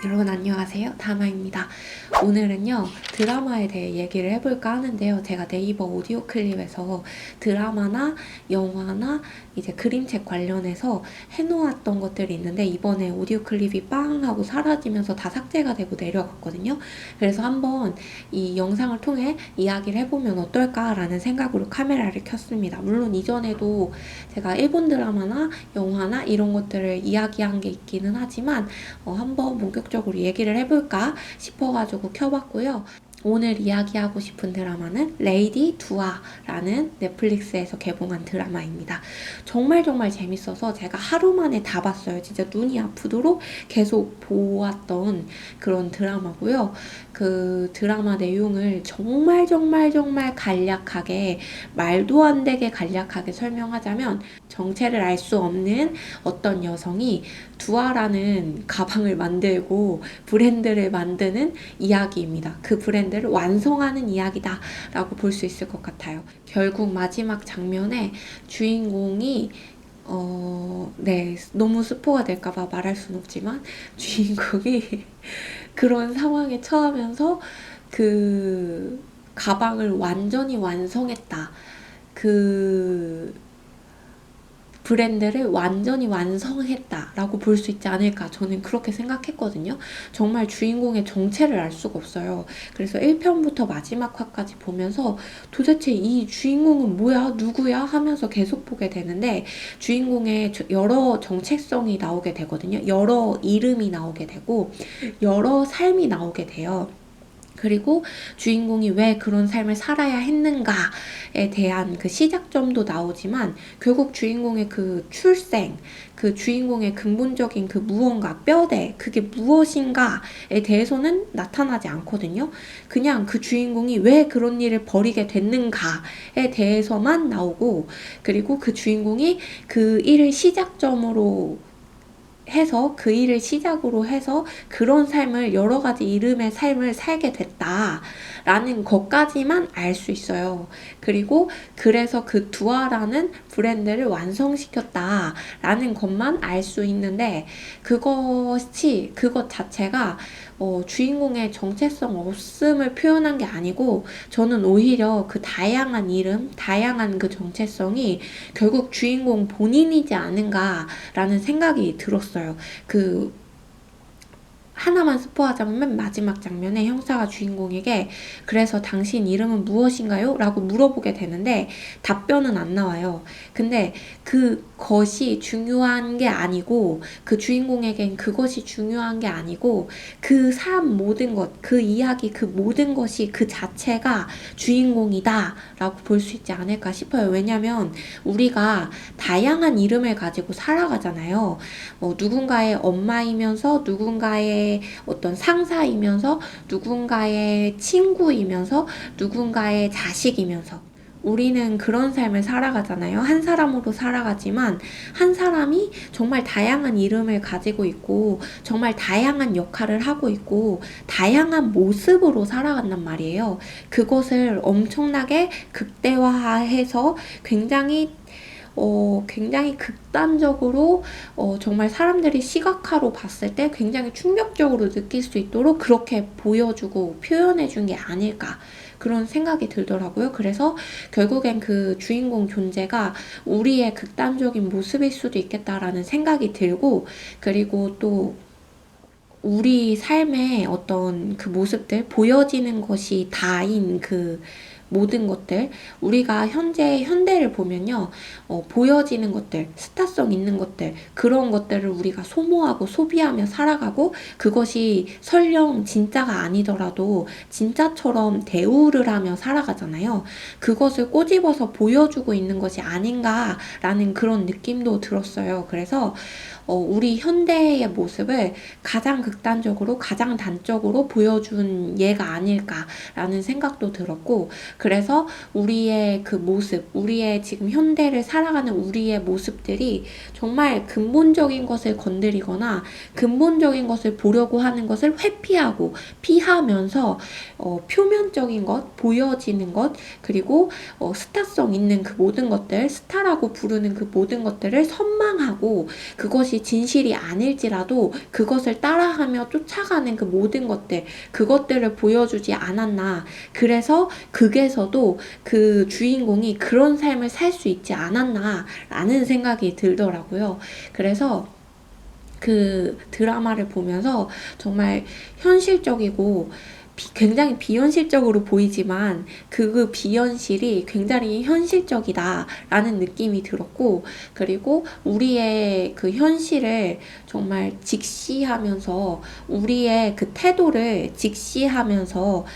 여러분 안녕하세요. 다마입니다. 오늘은요 드라마에 대해 얘기를 해볼까 하는데요. 제가 네이버 오디오 클립에서 드라마나 영화나 이제 그림책 관련해서 해놓았던 것들이 있는데 이번에 오디오 클립이 빵 하고 사라지면서 다 삭제가 되고 내려갔거든요. 그래서 한번 이 영상을 통해 이야기를 해보면 어떨까라는 생각으로 카메라를 켰습니다. 물론 이전에도 제가 일본 드라마나 영화나 이런 것들을 이야기한 게 있기는 하지만 한번 본격적으로 얘기를 해볼까 싶어가지고 켜봤고요. 오늘 이야기하고 싶은 드라마는 레이디 두아라는 넷플릭스에서 개봉한 드라마입니다. 정말 재밌어서 제가 하루 만에 다 봤어요. 진짜 눈이 아프도록 계속 보았던 그런 드라마고요. 그 드라마 내용을 정말 간략하게, 말도 안 되게 간략하게 설명하자면, 정체를 알 수 없는 어떤 여성이 두아라는 가방을 만들고 브랜드를 만드는 이야기입니다. 그 브랜드를 완성하는 이야기다 라고 볼 수 있을 것 같아요. 결국 마지막 장면에 주인공이 너무 스포가 될까봐 말할 순 없지만 주인공이 그런 상황에 처하면서 그 가방을 완전히 완성했다. 그 브랜드를 완전히 완성했다라고 볼 수 있지 않을까, 저는 그렇게 생각했거든요. 정말 주인공의 정체를 알 수가 없어요. 그래서 1편부터 마지막 화까지 보면서 도대체 이 주인공은 뭐야? 누구야? 하면서 계속 보게 되는데, 주인공의 여러 정체성이 나오게 되거든요. 여러 이름이 나오게 되고 여러 삶이 나오게 돼요. 그리고 주인공이 왜 그런 삶을 살아야 했는가에 대한 그 시작점도 나오지만, 결국 주인공의 그 출생, 그 주인공의 근본적인 그 무언가, 뼈대, 그게 무엇인가에 대해서는 나타나지 않거든요. 그냥 그 주인공이 왜 그런 일을 벌이게 됐는가에 대해서만 나오고, 그리고 그 주인공이 그 일을 시작점으로 해서, 그 일을 시작으로 해서 그런 삶을, 여러 가지 이름의 삶을 살게 됐다라는 것까지만 알 수 있어요. 그리고 그래서 그 두아라는 브랜드를 완성시켰다라는 것만 알 수 있는데, 그것 자체가 주인공의 정체성 없음을 표현한 게 아니고, 저는 오히려 그 다양한 이름, 다양한 그 정체성이 결국 주인공 본인이지 않은가라는 생각이 들었어요. 하나만 스포하자면 맨 마지막 장면에 형사가 주인공에게 그래서 당신 이름은 무엇인가요? 라고 물어보게 되는데 답변은 안 나와요. 근데 그것이 중요한 게 아니고, 그 주인공에겐 그것이 중요한 게 아니고, 그 삶 모든 것, 그 이야기, 그 모든 것이 그 자체가 주인공이다 라고 볼 수 있지 않을까 싶어요. 왜냐면 우리가 다양한 이름을 가지고 살아가잖아요. 누군가의 엄마이면서, 누군가의 어떤 상사이면서, 누군가의 친구이면서, 누군가의 자식이면서, 우리는 그런 삶을 살아가잖아요. 한 사람으로 살아가지만 한 사람이 정말 다양한 이름을 가지고 있고, 정말 다양한 역할을 하고 있고, 다양한 모습으로 살아간단 말이에요. 그것을 엄청나게 극대화해서 굉장히 극단적으로, 정말 사람들이 시각화로 봤을 때 굉장히 충격적으로 느낄 수 있도록 그렇게 보여주고 표현해준 게 아닐까, 그런 생각이 들더라고요. 그래서 결국엔 그 주인공 존재가 우리의 극단적인 모습일 수도 있겠다라는 생각이 들고, 그리고 또 우리 삶의 어떤 그 모습들, 보여지는 것이 다인 그 모든 것들, 우리가 현대를 보면요, 보여지는 것들, 스타성 있는 것들, 그런 것들을 우리가 소모하고 소비하며 살아가고, 그것이 설령 진짜가 아니더라도 진짜처럼 대우를 하며 살아가잖아요. 그것을 꼬집어서 보여주고 있는 것이 아닌가라는 그런 느낌도 들었어요. 그래서 우리 현대의 모습을 가장 극단적으로, 가장 단적으로 보여준 예가 아닐까라는 생각도 들었고, 그래서 우리의 그 모습, 우리의 지금 현대를 살아가는 우리의 모습들이 정말 근본적인 것을 건드리거나 근본적인 것을 보려고 하는 것을 회피하고 피하면서, 표면적인 것, 보여지는 것, 그리고 스타성 있는 그 모든 것들, 스타라고 부르는 그 모든 것들을 선망하고, 그것이 그것이 진실이 아닐지라도 그것을 따라하며 쫓아가는 그 모든 것들, 그것들을 보여주지 않았나. 그래서 극에서도 그 주인공이 그런 삶을 살 수 있지 않았나라는 생각이 들더라고요. 그래서 그 드라마를 보면서 정말 현실적이고 굉장히 비현실적으로 보이지만 그 비현실이 굉장히 현실적이다라는 느낌이 들었고, 그리고 우리의 그 현실을 정말 직시하면서 우리의 그 태도를 직시하면서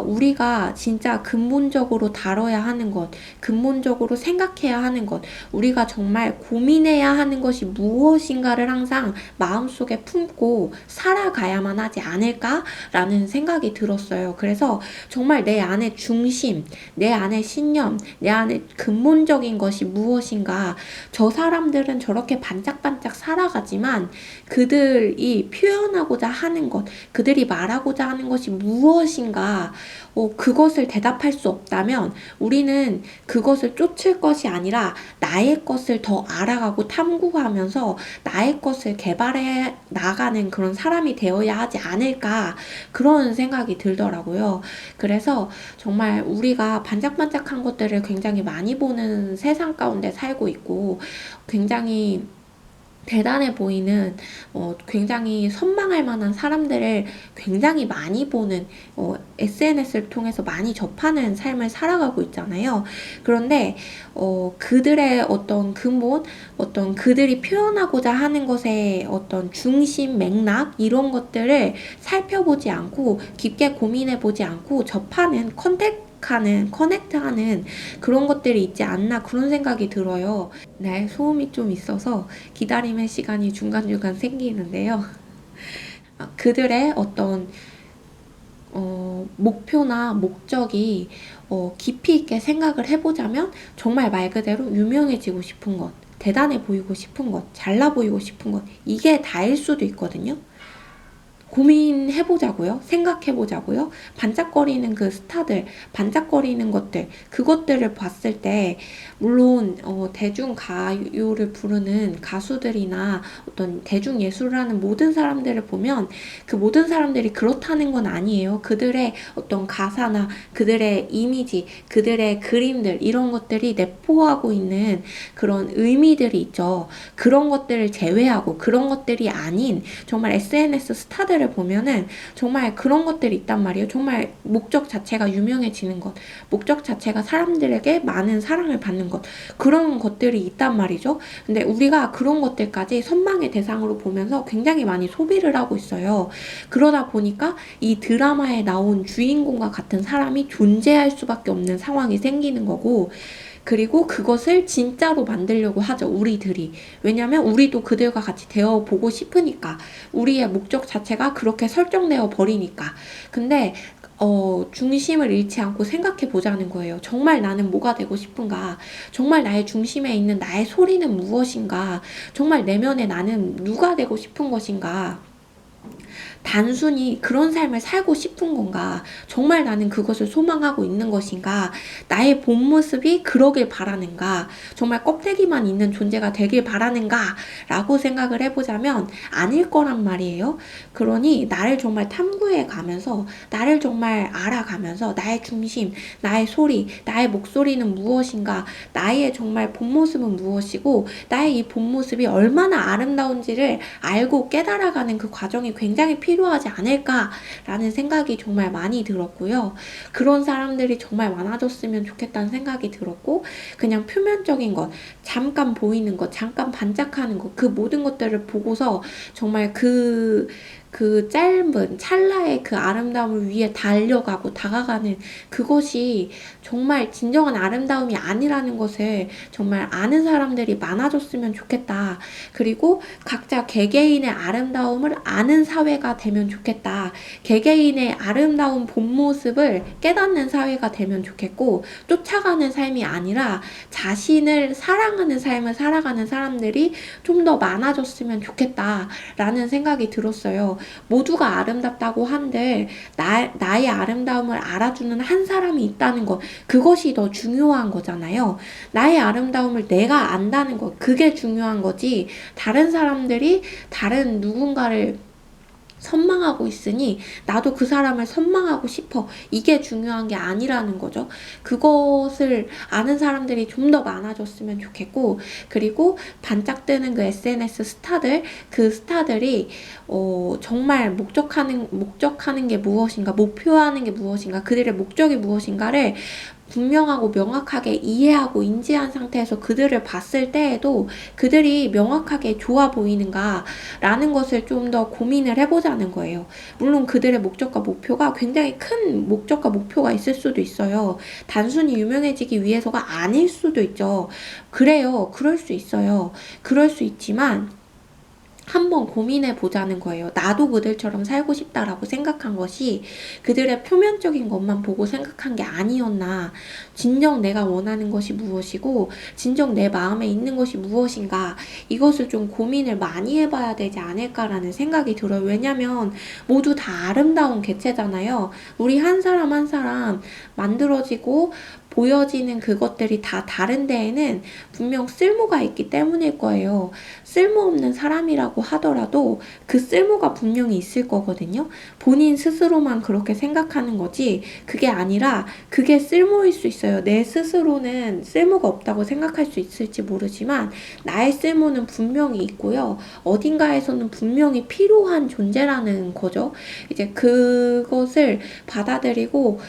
우리가 진짜 근본적으로 다뤄야 하는 것, 근본적으로 생각해야 하는 것, 우리가 정말 고민해야 하는 것이 무엇인가를 항상 마음속에 품고 살아가야만 하지 않을까라는 생각이 들었어요. 그래서 정말 내 안의 중심, 내 안의 신념, 내 안의 근본적인 것이 무엇인가. 저 사람들은 저렇게 반짝반짝 살아가지만 그들이 표현하고자 하는 것, 그들이 말하고자 하는 것이 무엇인가. 그것을 대답할 수 없다면 우리는 그것을 쫓을 것이 아니라 나의 것을 더 알아가고 탐구하면서 나의 것을 개발해 나가는 그런 사람이 되어야 하지 않을까, 그런 생각이 들더라고요. 그래서 정말 우리가 반짝반짝한 것들을 굉장히 많이 보는 세상 가운데 살고 있고, 굉장히 대단해 보이는 굉장히 선망할 만한 사람들을 굉장히 많이 보는 SNS를 통해서 많이 접하는 삶을 살아가고 있잖아요. 그런데 그들의 어떤 근본, 어떤 그들이 표현하고자 하는 것의 어떤 중심, 맥락 이런 것들을 살펴보지 않고 깊게 고민해 보지 않고 접하는 커넥트하는 그런 것들이 있지 않나, 그런 생각이 들어요. 네, 소음이 좀 있어서 기다림의 시간이 중간중간 생기는데요. 그들의 어떤 목표나 목적이 깊이 있게 생각을 해보자면 정말 말 그대로 유명해지고 싶은 것, 대단해 보이고 싶은 것, 잘나 보이고 싶은 것, 이게 다일 수도 있거든요. 고민해보자고요. 생각해보자고요. 반짝거리는 그 스타들, 반짝거리는 것들, 그것들을 봤을 때 물론 대중가요를 부르는 가수들이나 어떤 대중예술을 하는 모든 사람들을 보면 그 모든 사람들이 그렇다는 건 아니에요. 그들의 어떤 가사나 그들의 이미지, 그들의 그림들, 이런 것들이 내포하고 있는 그런 의미들이 있죠. 그런 것들을 제외하고 그런 것들이 아닌 정말 SNS 스타들을 보면은 정말 그런 것들이 있단 말이에요. 정말 목적 자체가 유명해지는 것, 목적 자체가 사람들에게 많은 사랑을 받는 것, 그런 것들이 있단 말이죠. 근데 우리가 그런 것들까지 선망의 대상으로 보면서 굉장히 많이 소비를 하고 있어요. 그러다 보니까 이 드라마에 나온 주인공과 같은 사람이 존재할 수밖에 없는 상황이 생기는 거고, 그리고 그것을 진짜로 만들려고 하죠, 우리들이. 왜냐면 우리도 그들과 같이 되어보고 싶으니까. 우리의 목적 자체가 그렇게 설정되어 버리니까. 근데 중심을 잃지 않고 생각해 보자는 거예요. 정말 나는 뭐가 되고 싶은가? 정말 나의 중심에 있는 나의 소리는 무엇인가? 정말 내면에 나는 누가 되고 싶은 것인가? 단순히 그런 삶을 살고 싶은 건가? 정말 나는 그것을 소망하고 있는 것인가? 나의 본 모습이 그러길 바라는가? 정말 껍데기만 있는 존재가 되길 바라는가? 라고 생각을 해보자면 아닐 거란 말이에요. 그러니 나를 정말 탐구해 가면서, 나를 정말 알아가면서 나의 중심, 나의 소리, 나의 목소리는 무엇인가? 나의 정말 본 모습은 무엇이고 나의 이 본 모습이 얼마나 아름다운지를 알고 깨달아가는 그 과정이 굉장히 필요하지 않을까라는 생각이 정말 많이 들었고요. 그런 사람들이 정말 많아졌으면 좋겠다는 생각이 들었고, 그냥 표면적인 것, 잠깐 보이는 것, 잠깐 반짝하는 것, 그 모든 것들을 보고서 정말 그 짧은 찰나의 그 아름다움을 위해 달려가고 다가가는 그것이 정말 진정한 아름다움이 아니라는 것을 정말 아는 사람들이 많아졌으면 좋겠다. 그리고 각자 개개인의 아름다움을 아는 사회가 되면 좋겠다. 개개인의 아름다운 본 모습을 깨닫는 사회가 되면 좋겠고, 쫓아가는 삶이 아니라 자신을 사랑하는 삶을 살아가는 사람들이 좀 더 많아졌으면 좋겠다라는 생각이 들었어요. 모두가 아름답다고 한들 나의 아름다움을 알아주는 한 사람이 있다는 것, 그것이 더 중요한 거잖아요. 나의 아름다움을 내가 안다는 것, 그게 중요한 거지. 다른 사람들이 다른 누군가를 선망하고 있으니 나도 그 사람을 선망하고 싶어. 이게 중요한 게 아니라는 거죠. 그것을 아는 사람들이 좀 더 많아졌으면 좋겠고, 그리고 반짝뜨는 그 SNS 스타들, 그 스타들이 정말 목적하는 게 무엇인가, 목표하는 게 무엇인가, 그들의 목적이 무엇인가를 분명하고 명확하게 이해하고 인지한 상태에서 그들을 봤을 때에도 그들이 명확하게 좋아 보이는가 라는 것을 좀 더 고민을 해보자는 거예요. 물론 그들의 목적과 목표가 굉장히 큰 목적과 목표가 있을 수도 있어요. 단순히 유명해지기 위해서가 아닐 수도 있죠. 그래요. 그럴 수 있어요. 그럴 수 있지만 한번 고민해 보자는 거예요. 나도 그들처럼 살고 싶다라고 생각한 것이 그들의 표면적인 것만 보고 생각한 게 아니었나. 진정 내가 원하는 것이 무엇이고 진정 내 마음에 있는 것이 무엇인가. 이것을 좀 고민을 많이 해봐야 되지 않을까라는 생각이 들어요. 왜냐면 모두 다 아름다운 개체잖아요. 우리 한 사람 한 사람 만들어지고 보여지는 그것들이 다 다른 데에는 분명 쓸모가 있기 때문일 거예요. 쓸모없는 사람이라고 하더라도 그 쓸모가 분명히 있을 거거든요. 본인 스스로만 그렇게 생각하는 거지 그게 아니라 그게 쓸모일 수 있어요. 내 스스로는 쓸모가 없다고 생각할 수 있을지 모르지만 나의 쓸모는 분명히 있고요. 어딘가에서는 분명히 필요한 존재라는 거죠. 이제 그것을 받아들이고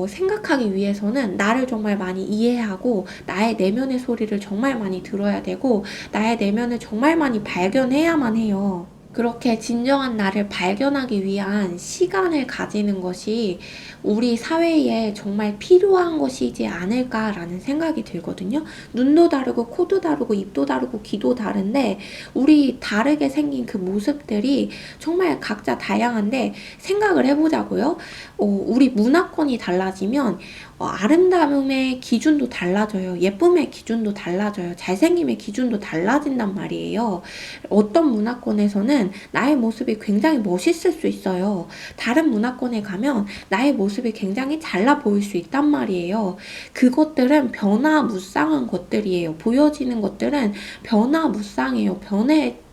생각하기 위해서는 나를 정말 많이 이해하고 나의 내면의 소리를 정말 많이 들어야 되고 나의 내면을 정말 많이 발견해야만 해요. 그렇게 진정한 나를 발견하기 위한 시간을 가지는 것이 우리 사회에 정말 필요한 것이지 않을까라는 생각이 들거든요. 눈도 다르고 코도 다르고 입도 다르고 귀도 다른데 우리 다르게 생긴 그 모습들이 정말 각자 다양한데 생각을 해보자고요. 우리 문화권이 달라지면 아름다움의 기준도 달라져요. 예쁨의 기준도 달라져요. 잘생김의 기준도 달라진단 말이에요. 어떤 문화권에서는 나의 모습이 굉장히 멋있을 수 있어요. 다른 문화권에 가면 나의 모습이 굉장히 잘나 보일 수 있단 말이에요. 그것들은 변화무쌍한 것들이에요. 보여지는 것들은 변화무쌍해요.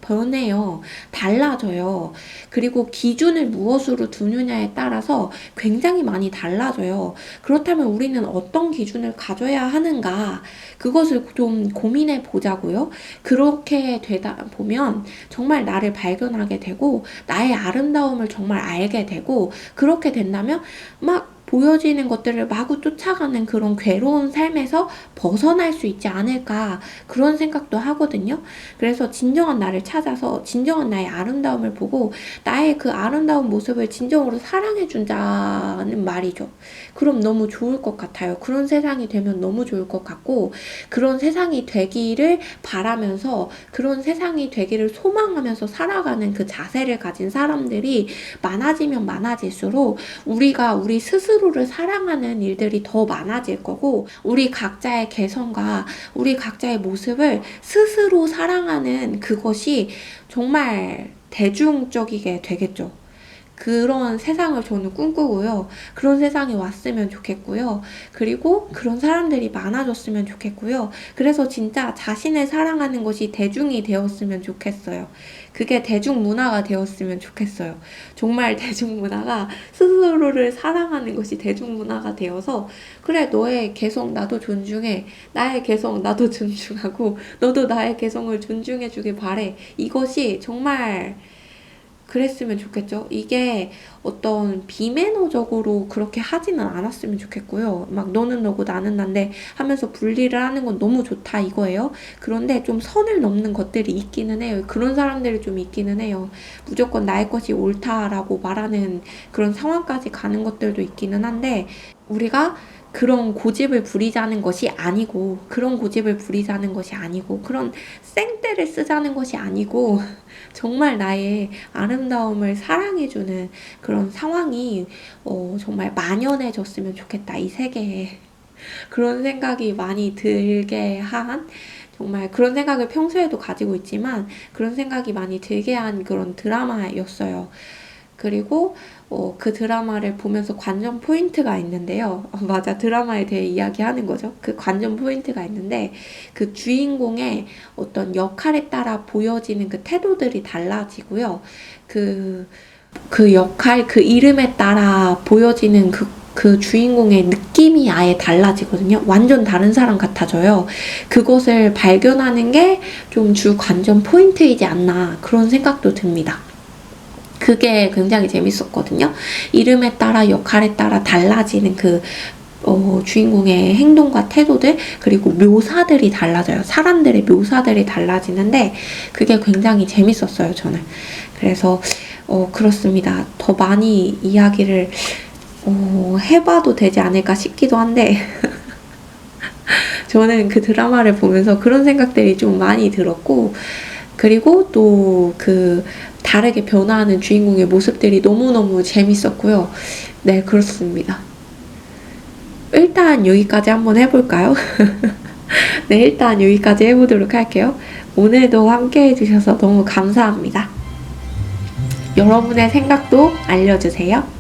변해요. 달라져요. 그리고 기준을 무엇으로 두느냐에 따라서 굉장히 많이 달라져요. 그렇다면 우리는 어떤 기준을 가져야 하는가? 그것을 좀 고민해 보자고요. 그렇게 되다 보면 정말 나를 발견하게 되고 나의 아름다움을 정말 알게 되고 그렇게 된다면 막 보여지는 것들을 마구 쫓아가는 그런 괴로운 삶에서 벗어날 수 있지 않을까 그런 생각도 하거든요. 그래서 진정한 나를 찾아서 진정한 나의 아름다움을 보고 나의 그 아름다운 모습을 진정으로 사랑해 준다는 말이죠. 그럼 너무 좋을 것 같아요. 그런 세상이 되면 너무 좋을 것 같고 그런 세상이 되기를 바라면서 그런 세상이 되기를 소망하면서 살아가는 그 자세를 가진 사람들이 많아지면 많아질수록 우리가 우리 스스로를 사랑하는 일들이 더 많아질 거고 우리 각자의 개성과 우리 각자의 모습을 스스로 사랑하는 그것이 정말 대중적이게 되겠죠. 그런 세상을 저는 꿈꾸고요. 그런 세상이 왔으면 좋겠고요. 그리고 그런 사람들이 많아졌으면 좋겠고요. 그래서 진짜 자신을 사랑하는 것이 대중이 되었으면 좋겠어요. 그게 대중문화가 되었으면 좋겠어요. 정말 대중문화가 스스로를 사랑하는 것이 대중문화가 되어서 그래 너의 개성 나도 존중해. 나의 개성 나도 존중하고 너도 나의 개성을 존중해 주길 바래. 이것이 정말 그랬으면 좋겠죠. 이게 어떤 비매너적으로 그렇게 하지는 않았으면 좋겠고요. 막 너는 너고 나는 난데 하면서 분리를 하는 건 너무 좋다 이거예요. 그런데 좀 선을 넘는 것들이 있기는 해요. 그런 사람들이 좀 있기는 해요. 무조건 나의 것이 옳다라고 말하는 그런 상황까지 가는 것들도 있기는 한데 우리가 그런 고집을 부리자는 것이 아니고 그런 고집을 부리자는 것이 아니고 그런 생떼를 쓰자는 것이 아니고 정말 나의 아름다움을 사랑해주는 그런 상황이 정말 만연해졌으면 좋겠다 이 세계에. 그런 생각이 많이 들게 한 정말 그런 생각을 평소에도 가지고 있지만 그런 생각이 많이 들게 한 그런 드라마였어요. 그리고 그 드라마를 보면서 관전 포인트가 있는데요. 맞아, 드라마에 대해 이야기하는 거죠. 그 관전 포인트가 있는데 그 주인공의 어떤 역할에 따라 보여지는 그 태도들이 달라지고요. 그 역할, 그 이름에 따라 보여지는 그 주인공의 느낌이 아예 달라지거든요. 완전 다른 사람 같아져요. 그것을 발견하는 게 좀 주 관전 포인트이지 않나 그런 생각도 듭니다. 그게 굉장히 재밌었거든요. 이름에 따라 역할에 따라 달라지는 주인공의 행동과 태도들, 그리고 묘사들이 달라져요. 사람들의 묘사들이 달라지는데 그게 굉장히 재밌었어요, 저는. 그래서 그렇습니다. 더 많이 이야기를 해봐도 되지 않을까 싶기도 한데 저는 그 드라마를 보면서 그런 생각들이 좀 많이 들었고, 그리고 또 다르게 변화하는 주인공의 모습들이 너무너무 재밌었고요. 네, 그렇습니다. 일단 여기까지 한번 해볼까요? 네, 일단 여기까지 해보도록 할게요. 오늘도 함께 해주셔서 너무 감사합니다. 여러분의 생각도 알려주세요.